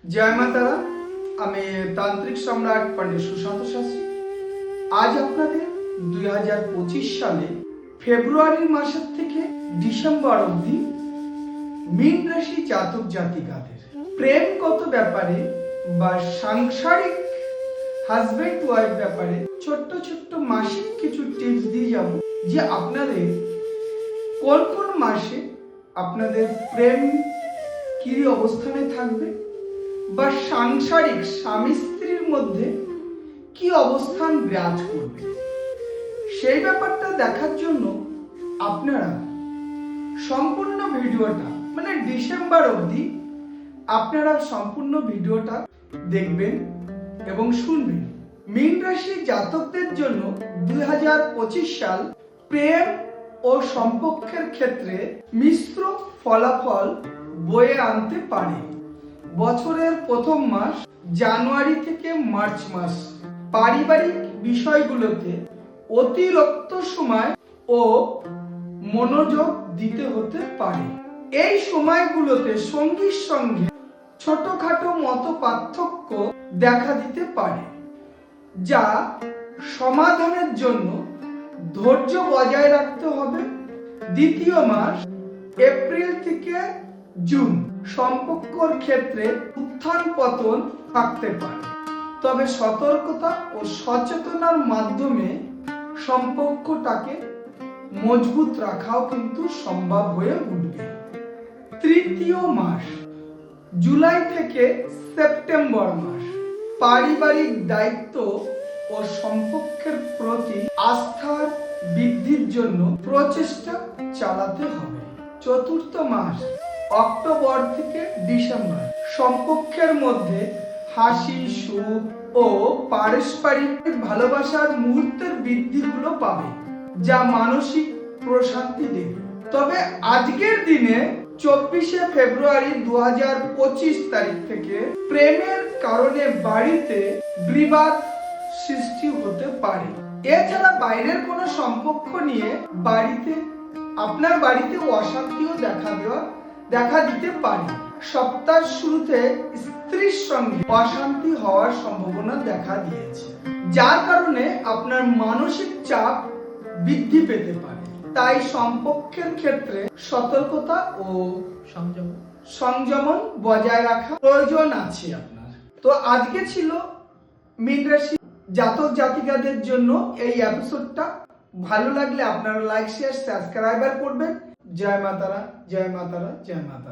জয় মাতারা। আমি তান্ত্রিক সম্রাট পণ্ডিত সুশান্ত শাস্ত্রী। আজ আপনাদের 2025 সালে ফেব্রুয়ারি মাসের থেকে ডিসেম্বর অবধি মীন রাশি জাতক জাতিকাদের প্রেমগত ব্যাপারে বা সাংসারিক হাজবেন্ড ওয়াইফ ব্যাপারে ছোট্ট ছোট্ট মাসিক কিছু টিপস দিয়ে যাব, যে আপনাদের কোন কোন মাসে আপনাদের প্রেম কি অবস্থানে থাকবে বা সাংসারিক স্বামী স্ত্রীর মধ্যে কি অবস্থান বিরাজ করবে। সেই ব্যাপারটা দেখার জন্য আপনারা সম্পূর্ণ ভিডিওটা মানে ডিসেম্বর অবধি আপনারা সম্পূর্ণ ভিডিওটা দেখবেন এবং শুনবেন। মীন রাশি জাতকদের জন্য 2025 সাল প্রেম ও সম্পর্কের ক্ষেত্রে মিশ্র ফলাফল বয়ে আনতে পারে। বছরের প্রথম মাস জানুয়ারি থেকে মার্চ মাস পারিবারিক বিষয়গুলোতে অতিরিক্ত সময় ও মনোযোগ দিতে হতে পারে। এই সময়গুলোতে সঙ্গীর সঙ্গে ছোটখাটো মত পার্থক্য দেখা দিতে পারে, যা সমাধানের জন্য ধৈর্য বজায় রাখতে হবে। দ্বিতীয় মাস এপ্রিল থেকে জুন সম্পর্কর ক্ষেত্রে উত্থান পতন থাকতে পারে, তবে সতর্কতা ও সচেতনার মাধ্যমে সম্পর্কটাকে মজবুত রাখাও কিন্তু সম্ভব হয়ে উঠবে। তৃতীয় মাস জুলাই থেকে সেপ্টেম্বর মাস পারিবারিক দায়িত্ব ও সম্পর্কের প্রতি আস্থার বৃদ্ধির জন্য প্রচেষ্টা চালাতে হবে। চতুর্থ মাস অক্টোবর থেকে ডিসেম্বর সম্পর্কের মধ্যে হাসি সুখ ও পারস্পরিক ভালোবাসার মুহূর্তের বৃদ্ধিগুলো পাবে, যা মানসিক প্রশান্তি দেবে। তবে আজকের দিনে 24শে ফেব্রুয়ারি 2025 তারিখ থেকে প্রেমের কারণে বাড়িতে বিবাদ সৃষ্টি হতে পারে। এছাড়া বাইরের কোনো সম্পর্ক নিয়ে আপনার বাড়িতে অশান্তিও দেখা দিতে পারে। সপ্তাহের শুরুতে স্ত্রীর সঙ্গে অশান্তি হওয়ার সম্ভাবনা দেখা দিয়েছে, যার কারণে আপনার মানসিক চাপ বৃদ্ধি পেতে পারে। তাই সম্পর্কের ক্ষেত্রে সতর্কতা ও সংযম বজায় রাখা প্রয়োজন আছে আপনার। তো আজকে ছিল মীন রাশি জাতক জাতিকাদের জন্য এই এপিসোডটা। ভালো লাগলে আপনারা লাইক শেয়ার সাবস্ক্রাইবার করবেন। জয় মাতারা, জয় মাতারা, জয় মাতারা।